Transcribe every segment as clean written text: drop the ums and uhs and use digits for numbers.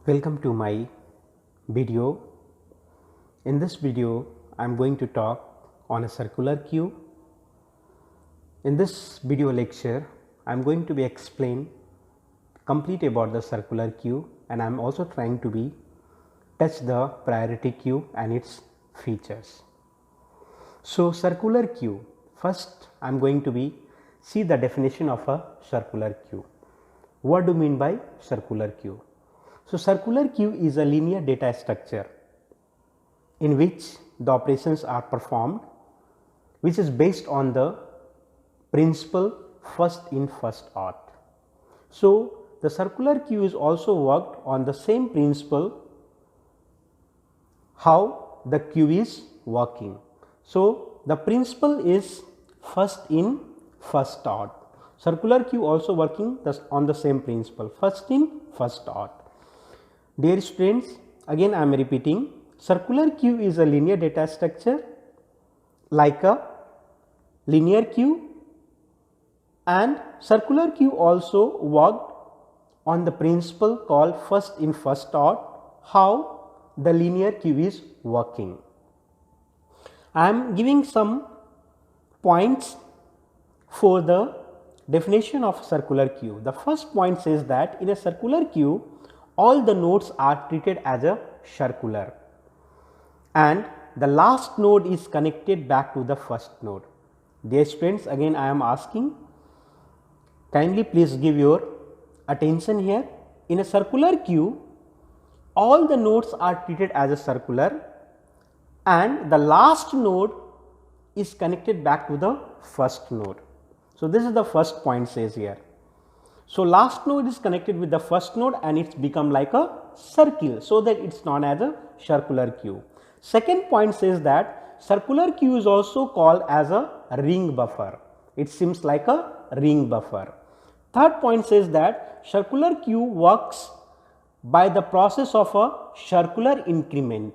Welcome to my video. In this video I am going to talk on a circular queue. In this video lecture I am going to be explain complete about the circular queue, and I am also trying to be touch the priority queue and its features. So, circular queue, first I am going to be see the definition of a circular queue. What do you mean by circular queue? So, circular queue is a linear data structure in which the operations are performed, which is based on the principle first in first out. So, the circular queue is also worked on the same principle how the queue is working. So, the principle is first in first out. Circular queue also working on the same principle first in first out. Dear students, again I am repeating, circular queue is a linear data structure like a linear queue, and circular queue also worked on the principle called first in first out, how the linear queue is working. I am giving some points for the definition of circular queue. The first point says that in a circular queue all the nodes are treated as a circular and the last node is connected back to the first node. Dear students, again I am asking, kindly please give your attention here. In a circular queue all the nodes are treated as a circular and the last node is connected back to the first node. So, this is the first point says here. So, last node is connected with the first node and it's become like a circle, so that it's known as a circular queue. Second point says that circular queue is also called as a ring buffer. It seems like a ring buffer. Third point says that circular queue works by the process of a circular increment.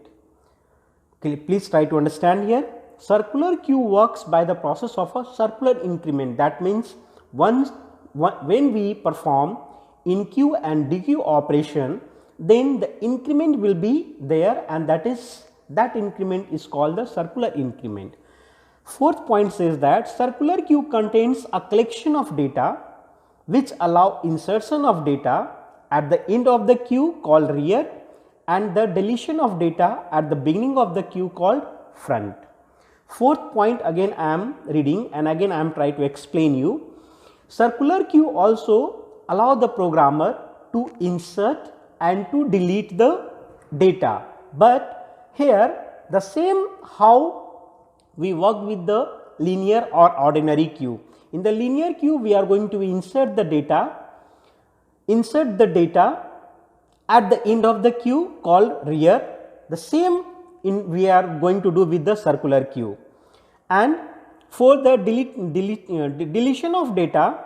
Please try to understand here. Circular queue works by the process of a circular increment. That means when we perform in queue and dequeue operation, then the increment will be there, and that increment is called the circular increment. Fourth point says that circular queue contains a collection of data which allow insertion of data at the end of the queue called rear and the deletion of data at the beginning of the queue called front. Fourth point, again I am reading and again I am trying to explain you. Circular queue also allow the programmer to insert and to delete the data, but here the same how we work with the linear or ordinary queue. In the linear queue we are going to insert the data at the end of the queue called rear. The same we are going to do with the circular queue, and for the deletion of data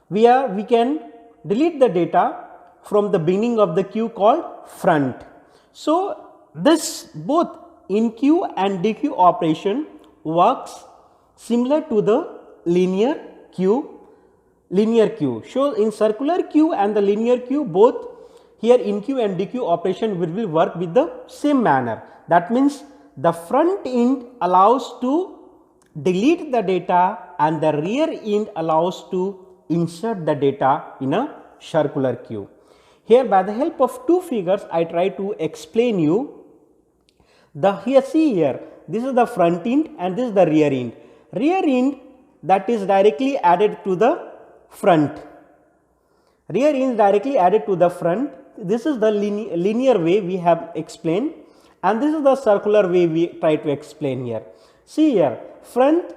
we can delete the data from the beginning of the queue called front. So, this both in queue and dequeue operation works similar to the linear queue. So, in circular queue and the linear queue, both here in queue and dequeue operation will work with the same manner. That means the front end allows to delete the data and the rear end allows to insert the data in a circular queue. Here by the help of two figures I try to explain you. See here, this is the front end and this is the rear end. Rear end, that is directly added to the front. Rear end is directly added to the front. This is the linear way we have explained, and this is the circular way we try to explain here. See here, front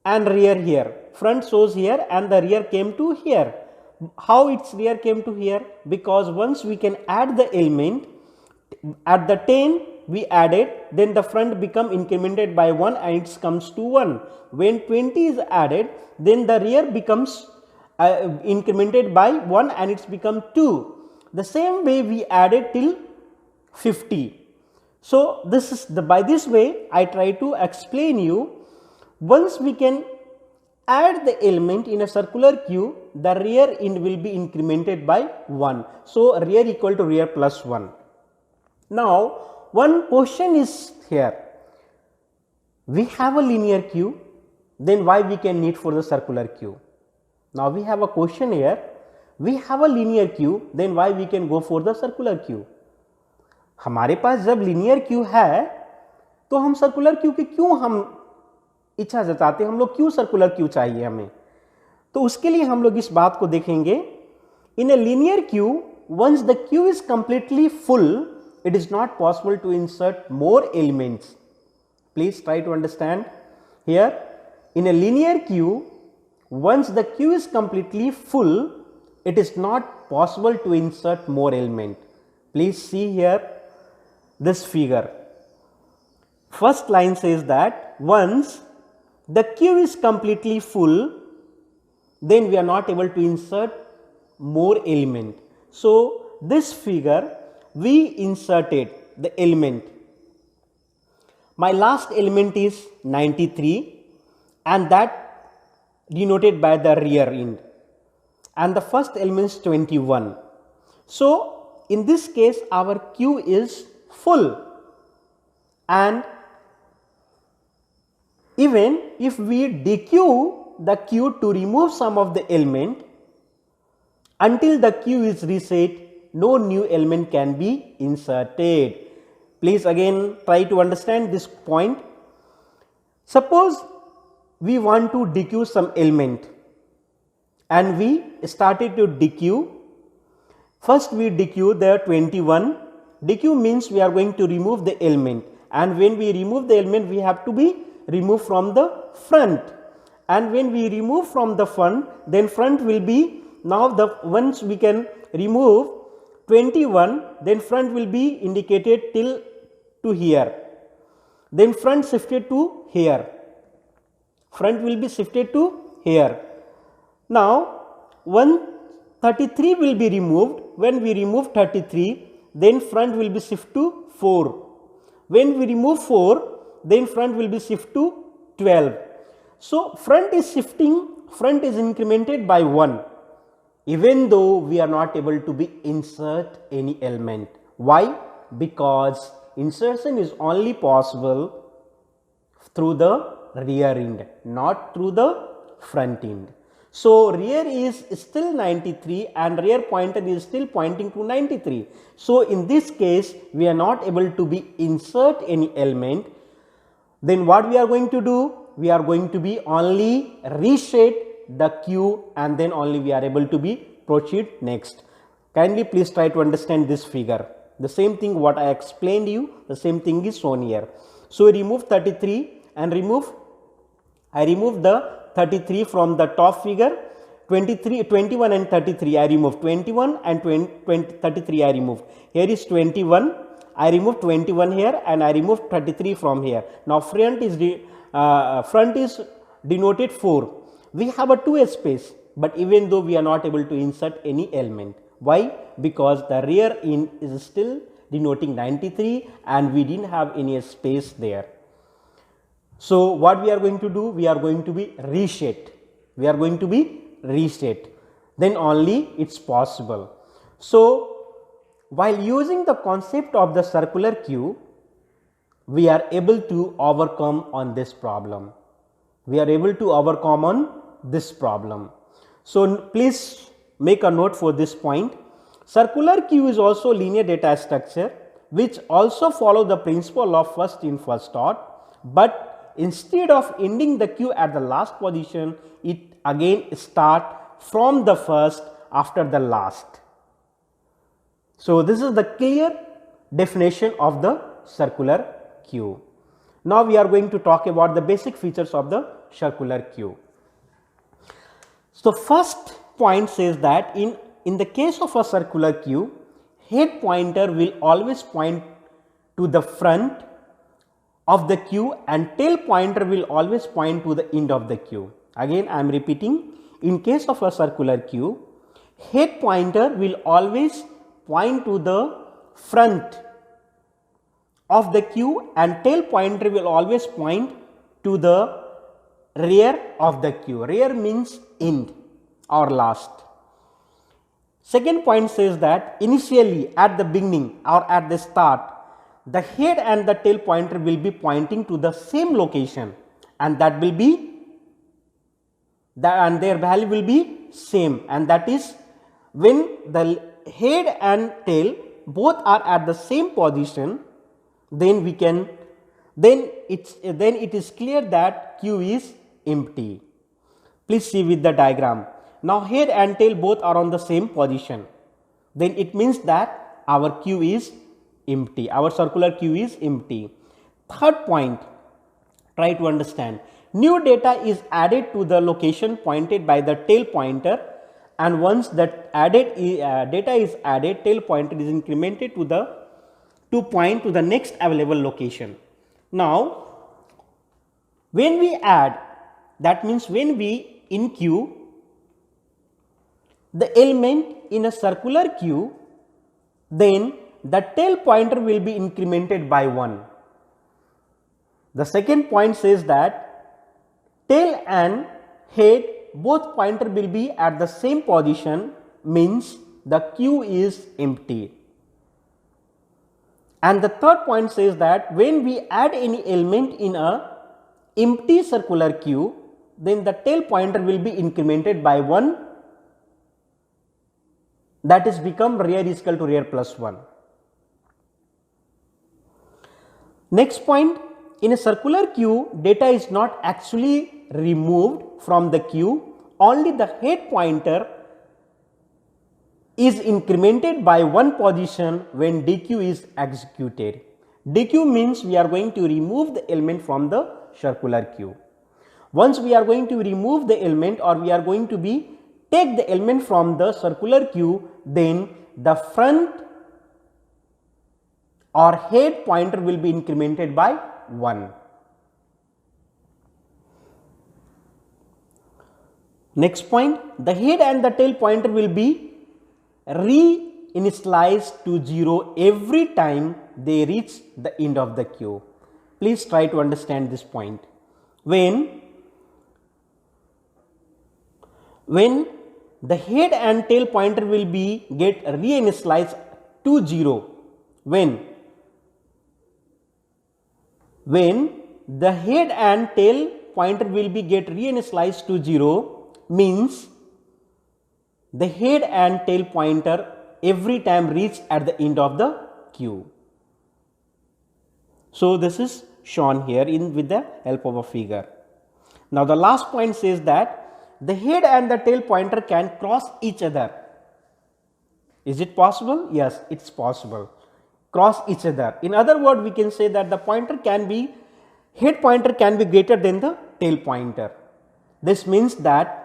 and rear here. Front shows here and the rear came to here. How its rear came to here? Because once we can add the element at the 10 we added, then the front become incremented by 1 and it comes to 1. When 20 is added, then the rear becomes incremented by 1 and it's become 2. The same way we added till 50. So, this is by this way I try to explain you. Once we can add the element in a circular queue, the rear end will be incremented by 1. So, rear equal to rear plus 1. Now, one question is here, we have a linear queue, then why we can need for the circular queue? Now, we have a question here, we have a linear queue, then why we can go for the circular queue? हमारे पास जब linear queue है तो हम circular queue की क्यों हम इच्छा जताते, हम लोग क्यों circular queue चाहिए हमें? तो उसके लिए हम लोग इस बात को देखेंगे, in a linear queue once the queue is completely full it is not possible to insert more elements. Please try to understand here, in a linear queue once the queue is completely full it is not possible to insert more element. Please see here this figure. First line says that once the queue is completely full then we are not able to insert more element. So, this figure we inserted the element. My last element is 93 and that denoted by the rear end, and the first element is 21. So, in this case our queue is full, and even if we dequeue the queue to remove some of the element, until the queue is reset no new element can be inserted. Please again try to understand this point. Suppose we want to dequeue some element and we started to dequeue. First we dequeue the 21. Dequeue means we are going to remove the element, and when we remove the element we have to be removed from the front, and when we remove from the front then front will be, now the once we can remove 21 then front will be indicated till to here, then front shifted to here, front will be shifted to here. Now 133 will be removed, when we remove 33 then front will be shift to 4, when we remove 4 then front will be shift to 12. So, front is shifting, front is incremented by 1 even though we are not able to be insert any element. Why? Because insertion is only possible through the rear end, not through the front end. So, rear is still 93 and rear pointer is still pointing to 93. So, in this case we are not able to be insert any element. Then what we are going to do? We are going to be only reset the queue and then only we are able to be proceed next. Kindly please try to understand this figure. The same thing what I explained you, the same thing is shown here. So, remove 33 and I remove the 33 from the top figure, 21 and 33 I remove, 21 and 33 I remove. Here is 21, I remove 21 here and I remove 33 from here. Now, front is denoted 4. We have a 2 space, but even though we are not able to insert any element. Why? Because the rear end is still denoting 93 and we didn't have any space there. So, what we are going to do? We are going to be reset. We are going to be reset. Then only it is possible. So, while using the concept of the circular queue, we are able to overcome on this problem. We are able to overcome on this problem. So, please make a note for this point. Circular queue is also linear data structure which also follow the principle of first in first out, but instead of ending the queue at the last position, it again start from the first after the last. So, this is the clear definition of the circular queue. Now, we are going to talk about the basic features of the circular queue. So, first point says that in the case of a circular queue, head pointer will always point to the front of the queue and tail pointer will always point to the end of the queue. Again I am repeating, in case of a circular queue, head pointer will always point to the front of the queue and tail pointer will always point to the rear of the queue. Rear means end. or last. Second point says that initially at the beginning or at the start, the head and the tail pointer will be pointing to the same location, and that will be and their value will be same, and that is when the head and tail both are at the same position, then we can then it is clear that Q is empty. Please see with the diagram. Now head and tail both are on the same position, then it means that our Q is empty, our circular Q is empty. Third point, try to understand. New data is added to the location pointed by the tail pointer, and once that data is added, tail pointer is incremented to point to the next available location. Now when we add, that means when we in Q the element in a circular Q, then the tail pointer will be incremented by 1. The second point says that tail and head both pointer will be at the same position, means the Q is empty. And the third point says that when we add any element in a empty circular Q, then the tail pointer will be incremented by 1, that is become rear is equal to rear plus 1. Next point, in a circular Q, data is not actually removed from the Q, only the head pointer is incremented by 1 position when DQ is executed. DQ means we are going to remove the element from the circular Q. Once we are going to remove the element, or we are going to take the element from the circular Q, then the front or head pointer will be incremented by 1. Next point, the head and the tail pointer will be re-initialized to 0 every time they reach the end of the Q. Please try to understand this point. When the head and tail pointer will be get re-initialized to 0, when the head and tail pointer will be get re-initialized to 0, means the head and tail pointer every time reach at the end of the Q. So this is shown here with the help of a figure. Now the last point says that the head and the tail pointer can cross each other. Is it possible? Yes, it is possible. Cross each other. In other words, we can say that the head pointer can be greater than the tail pointer. This means that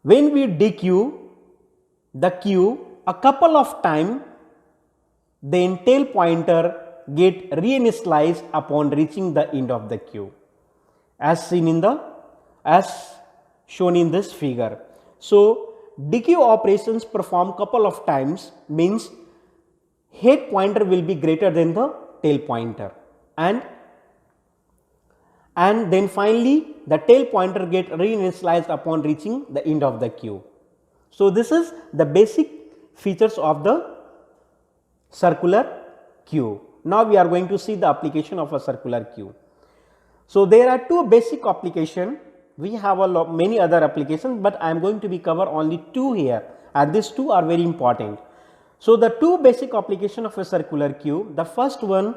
when we DQ the Q a couple of times, then tail pointer get reinitialized upon reaching the end of the Q, as shown in this figure. So DQ operations perform couple of times, means head pointer will be greater than the tail pointer, and then finally the tail pointer get reinitialized upon reaching the end of the Q. So this is the basic features of the circular Q. Now we are going to see the application of a circular Q. So there are two basic applications. We have many other applications, but I am going to be cover only two here, and these two are very important. So the two basic application of a circular Q, the first one,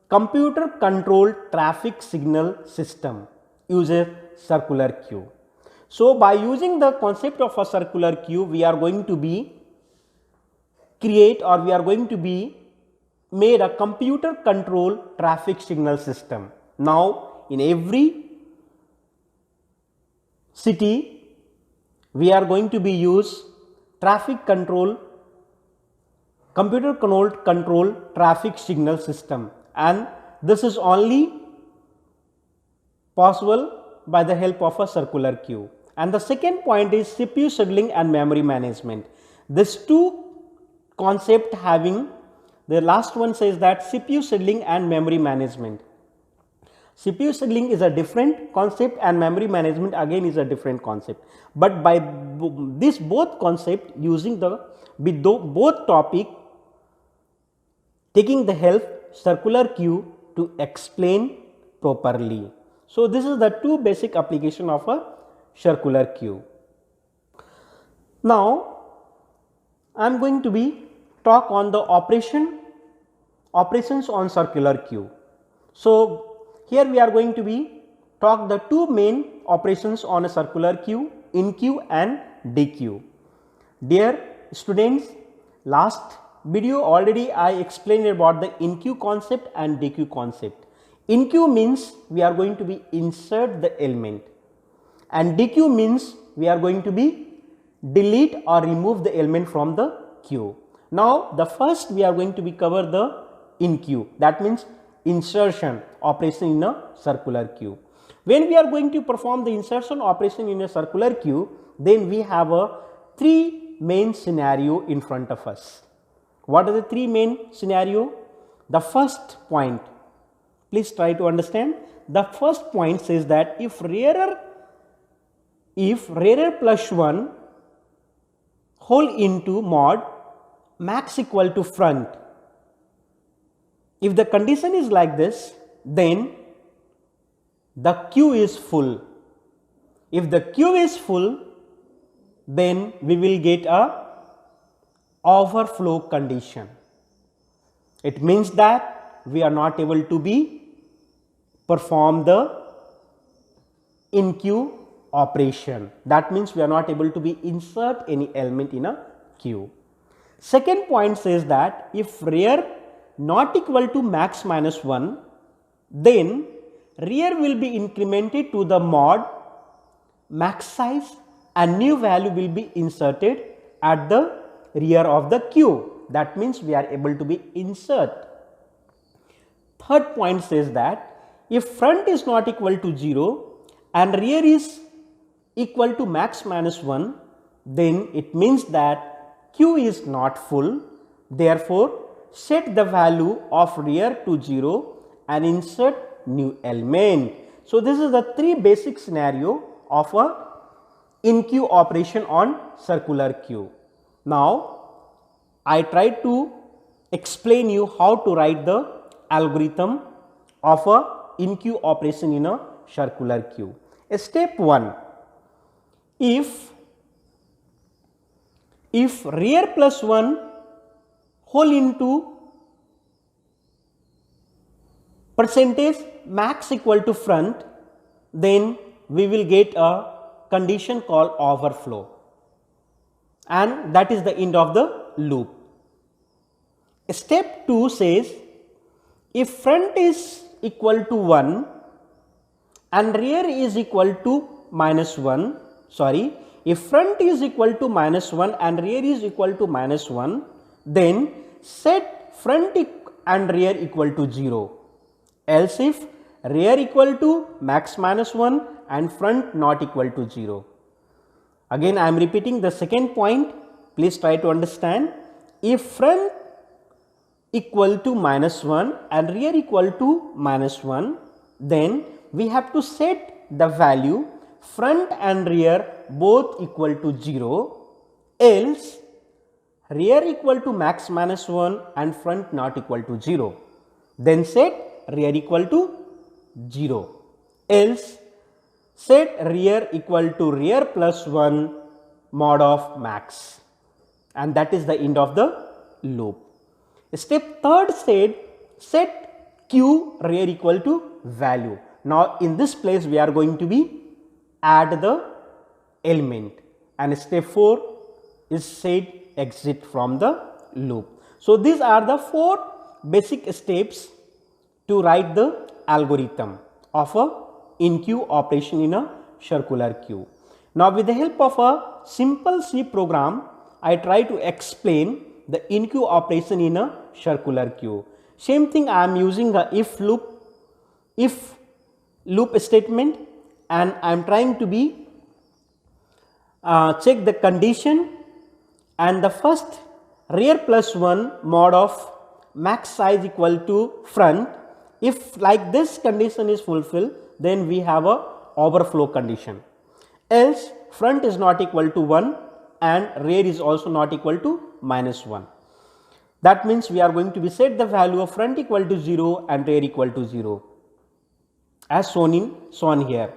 computer controlled traffic signal system uses circular Q. So by using the concept of a circular Q, we are going to made a computer controlled traffic signal system. Now in every city we are going to use computer controlled traffic signal system, and this is only possible by the help of a circular Q. And the second point is CPU scheduling and memory management. These two concept having, the last one says that CPU scheduling and memory management. CPU scheduling is a different concept and memory management again is a different concept. But by this both concept using the with both topic taking the help circular queue to explain properly. So, this is the two basic application of a circular queue. Now, I am going to be talk on the operations on circular queue. So, here we are going to be talk the two main operations on a circular queue, in-queue and dequeue. Dear students, last video already I explained about the in-queue concept and dequeue concept. In-queue means we are going to be insert the element and dequeue means we are going to be delete or remove the element from the queue. Now, the first we are going to be cover the in-queue, that means insertion operation in a circular queue. When we are going to perform the insertion operation in a circular queue, then we have a three main scenario in front of us. What are the three main scenario? The first point, please try to understand. The first point says that if rarer plus 1 whole into mod max equal to front, if the condition is like this, then the queue is full. If the queue is full, then we will get a overflow condition. It means that we are not able to be perform the in-queue operation. That means we are not able to be insert any element in a queue. Second point says that if rear not equal to max minus 1, then rear will be incremented to the mod max size and new value will be inserted at the rear of the queue. That means we are able to be insert. Third point says that if front is not equal to 0 and rear is equal to max minus 1, then it means that queue is not full. Therefore, set the value of rear to 0 and insert new element. So, this is the three basic scenario of a in-queue operation on circular queue. Now, I try to explain you how to write the algorithm of a in-queue operation in a circular queue. Step 1, if rear plus 1 whole into percentage max equal to front, then we will get a condition called overflow, and that is the end of the loop. Step 2 says if front is equal to 1 and rear is equal to minus 1, if front is equal to minus 1 and rear is equal to minus 1, then set front and rear equal to 0. Else if rear equal to max minus 1 and front not equal to 0. Again I am repeating the second point, please try to understand. If front equal to minus 1 and rear equal to minus 1, then we have to set the value front and rear both equal to 0, else rear equal to max minus 1 and front not equal to 0. Then set rear equal to 0, else set rear equal to rear plus 1 mod of max, and that is the end of the loop. Step third said set q rear equal to value. Now, in this place we are going to be add the element, and step 4 is said exit from the loop. So, these are the 4 basic steps to write the algorithm of a in-queue operation in a circular queue. Now, with the help of a simple C program, I try to explain the in-queue operation in a circular queue. Same thing, I am using a if loop statement, and I am trying to be check the condition, and the first rear plus 1 mod of max size equal to front, If like this condition is fulfilled, then we have a overflow condition. Else front is not equal to 1 and rear is also not equal to -1. That means we are going to be set the value of front equal to 0 and rear equal to 0 as shown here.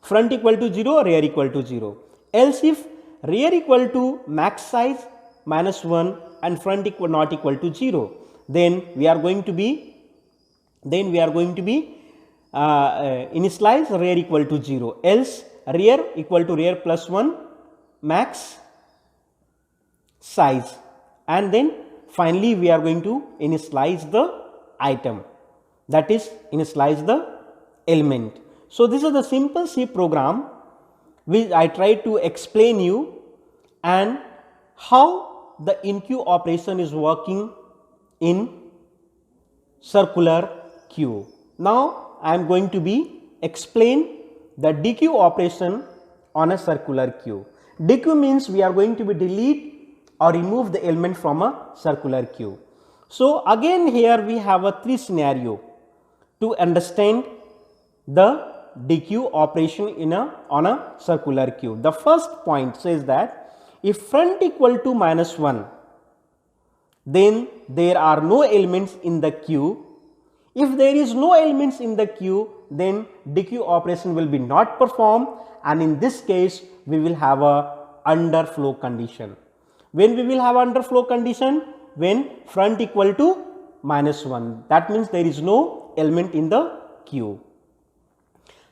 Front equal to 0, rear equal to 0. Else if rear equal to max size -1 and front not equal to 0, then we are going to be initialize rear equal to 0, else rear equal to rear plus 1 max size, and then finally we are going to initialize the item, that is initialize the element. So this is the simple C program which I tried to explain you, and how the in-queue operation is working in circular queue. Now I am going to be explain the dequeue operation on a circular queue. Dequeue means we are going to be delete or remove the element from a circular queue. So again here we have a 3 scenario to understand the dequeue operation on a circular queue. The first point says that if front equal to -1, then there are no elements in the queue. If there is no elements in the queue, then dequeue operation will be not performed, and in this case we will have a underflow condition. When we will have underflow condition? When front equal to -1, that means there is no element in the queue.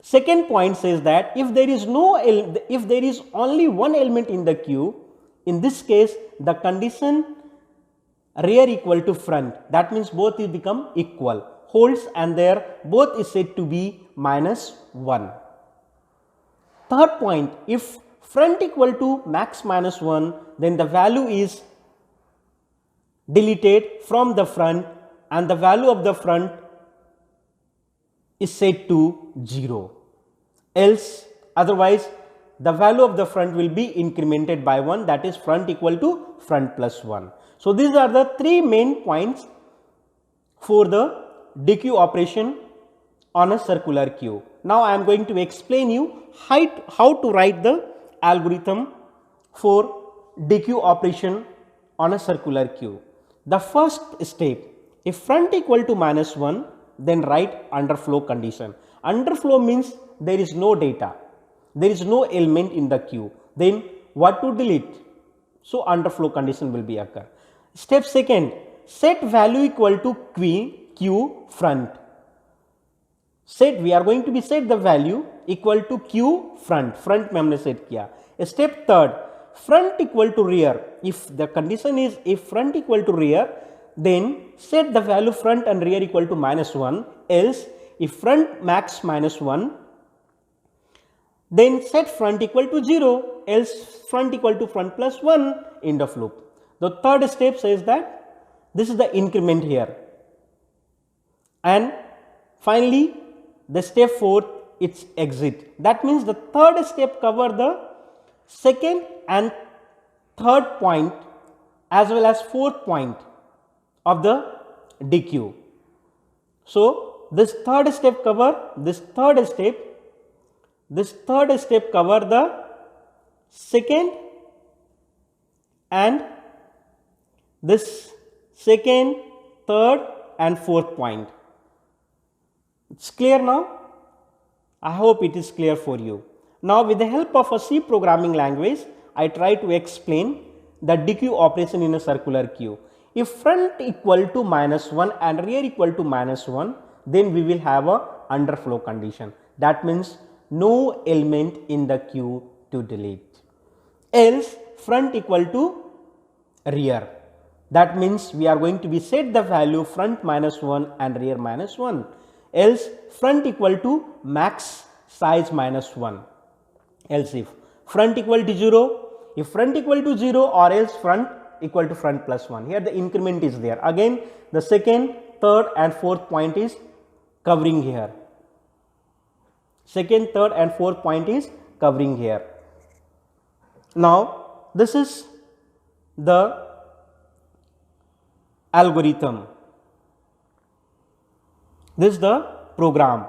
Second point says that if there is only one element in the queue, in this case the condition rear equal to front, that means both will become equal, holds, and there both is said to be -1. Third point, if front equal to max -1, then the value is deleted from the front and the value of the front is set to 0, else otherwise the value of the front will be incremented by 1, that is front equal to front plus 1. So these are the 3 main points for the dequeue operation on a circular queue. Now I am going to explain you how to write the algorithm for dequeue operation on a circular queue. The first step, if front equal to -1, then write underflow condition. Underflow means there is no data, there is no element in the queue, then what to delete? So underflow condition will be occur. Step second, set value equal to queue front. We are going to be set the value equal to queue front में हमने set किया. Step third, front equal to rear. If the condition is if front equal to rear, then set the value front and rear equal to -1, else if front max -1, then set front equal to 0, else front equal to front plus 1, end of loop. The third step says that this is the increment here, and finally the step fourth, its exit. That means the third step cover the second and third point as well as fourth point of the dequeue. So this third step cover the second and this second, third and fourth point. It's clear now? I hope it is clear for you. Now with the help of a C programming language, I try to explain the dequeue operation in a circular queue. If front equal to -1 and rear equal to -1, then we will have a underflow condition. That means no element in the queue to delete. Else front equal to rear. That means we are going to be set the value front -1 and rear -1. Else front equal to max size -1. Else if front equal to 0, if front equal to 0 or else front equal to front plus 1. Here the increment is there. Again the second, third and fourth point is covering here. Second, third and fourth point is covering here. Now this is the algorithm This is the program.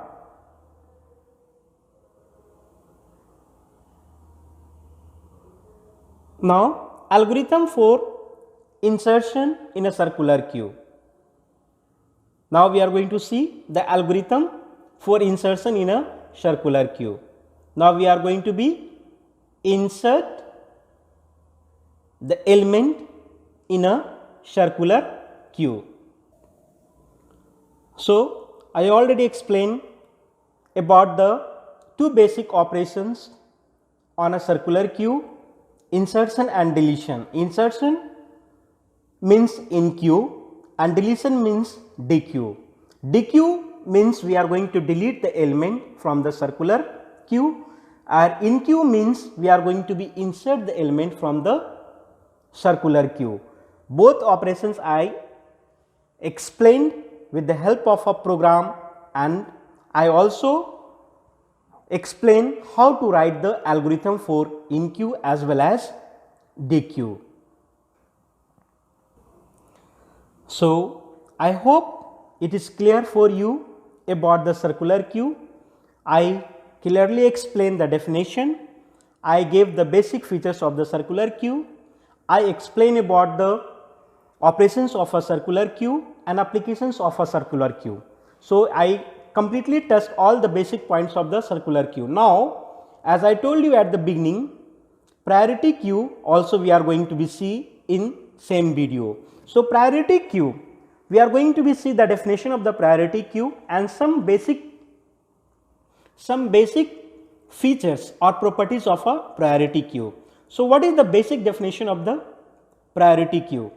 Now, algorithm for insertion in a circular queue. Now, we are going to see the algorithm for insertion in a circular queue. Now, we are going to be insert the element in a circular queue. So, I already explained about the two basic operations on a circular queue, insertion and deletion. Insertion means in queue and deletion means dequeue. Dequeue means we are going to delete the element from the circular queue, and in queue means we are going to be insert the element from the circular queue. Both operations I explained with the help of a program, and I also explain how to write the algorithm for in queue as well as dequeue. So, I hope it is clear for you about the circular queue. I clearly explained the definition. I gave the basic features of the circular queue. I explained about the operations of a circular queue and applications of a circular queue. So, I completely touched all the basic points of the circular queue. Now, as I told you at the beginning, priority queue also we are going to be see in same video. So, priority queue, we are going to be see the definition of the priority queue and some basic features or properties of a priority queue. So, what is the basic definition of the priority queue?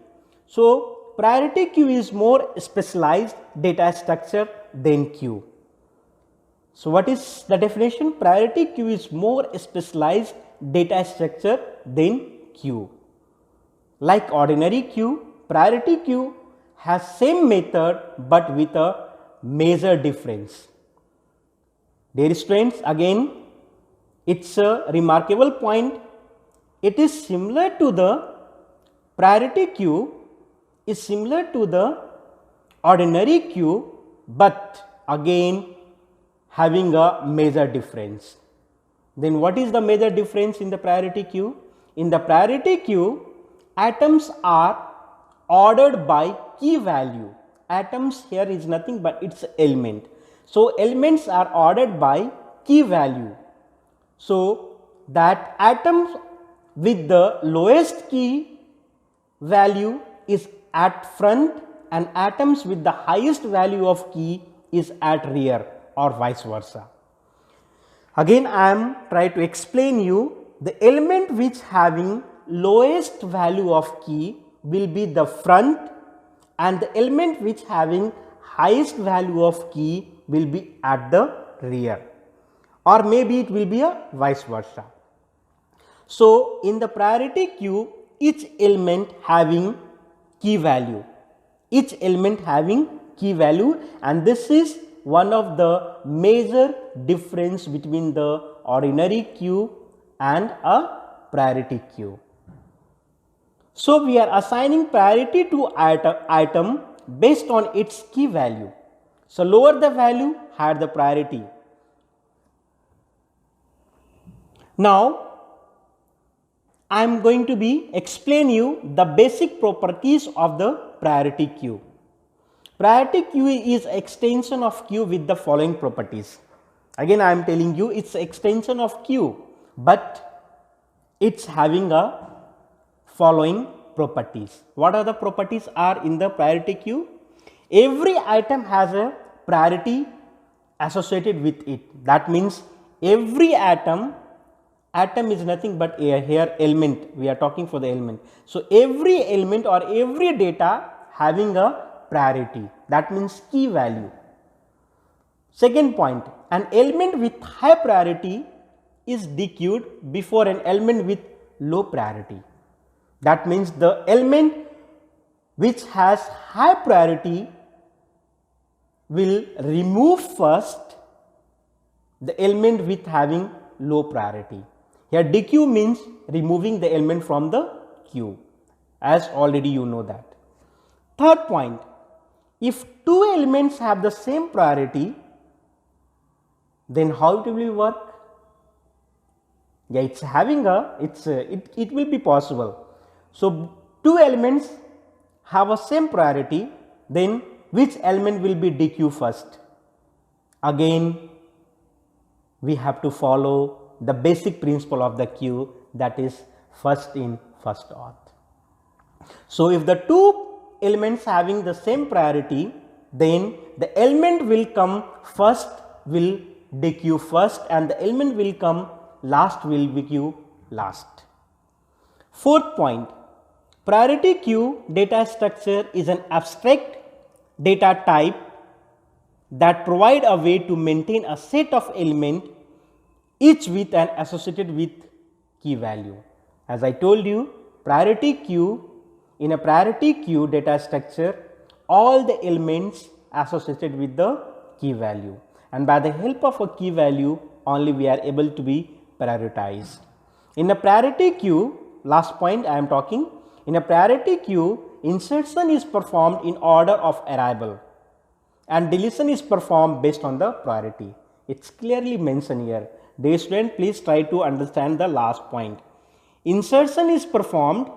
So, priority queue is more specialized data structure than queue. So, what is the definition? Priority queue is more specialized data structure than queue. Like ordinary queue, priority queue has same method but with a major difference. Dear students, again it's a remarkable point. It is similar to the priority queue is similar to the ordinary queue, but again having a major difference. Then what is the major difference in the priority queue? In the priority queue, atoms are ordered by key value. Atoms here is nothing but its element. So, elements are ordered by key value. So, that atoms with the lowest key value is at front and atoms with the highest value of key is at rear or vice versa. Again I am trying to explain you the element which having lowest value of key will be the front and the element which having highest value of key will be at the rear, or maybe it will be a vice versa. So, in the priority queue, each element having key value, and this is one of the major difference between the ordinary queue and a priority queue. So, we are assigning priority to item based on its key value. So, lower the value, higher the priority. Now, I am going to be explain you the basic properties of the priority queue. Priority queue is extension of queue with the following properties. Again I am telling you it's extension of queue, but it's having a following properties. What are the properties are in the priority queue? Every item has a priority associated with it. That means every atom is nothing but a here element, we are talking for the element. So, every element or every data having a priority, that means key value. Second point, an element with high priority is dequeued before an element with low priority. That means the element which has high priority will remove first the element with having low priority. Here dequeue means removing the element from the queue, as already you know that. Third point, if two elements have the same priority, then how it will work? Yeah, it's having a, it will be possible. So, two elements have a same priority, then which element will be DQ first? Again, we have to follow the basic principle of the queue, that is first in first out. So, if the two elements having the same priority, then the element will come first will DQ first and the element will come last will be queue last. Fourth point, priority queue data structure is an abstract data type that provide a way to maintain a set of element each with an associated with key value. As I told you, priority queue, in a priority queue data structure, all the elements associated with the key value, and by the help of a key value only we are able to be prioritized. In a priority queue, last point I am talking, in a priority queue, insertion is performed in order of arrival and deletion is performed based on the priority. It is clearly mentioned here. Dear student, please try to understand the last point. Insertion is performed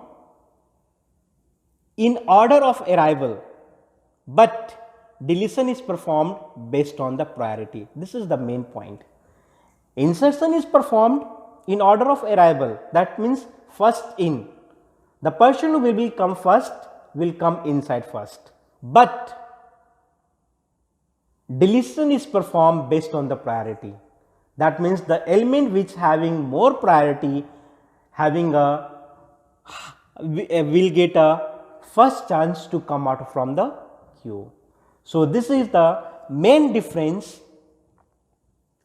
in order of arrival, but deletion is performed based on the priority. This is the main point. Insertion is performed in order of arrival, that means first in. The person who will come first will come inside first, but deletion is performed based on the priority. That means the element which having more priority having a will get a first chance to come out from the queue. So, this is the main difference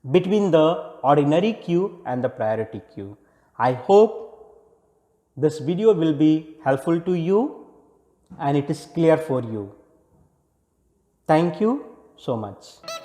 between the ordinary queue and the priority queue. I hope this video will be helpful to you and it is clear for you. Thank you so much.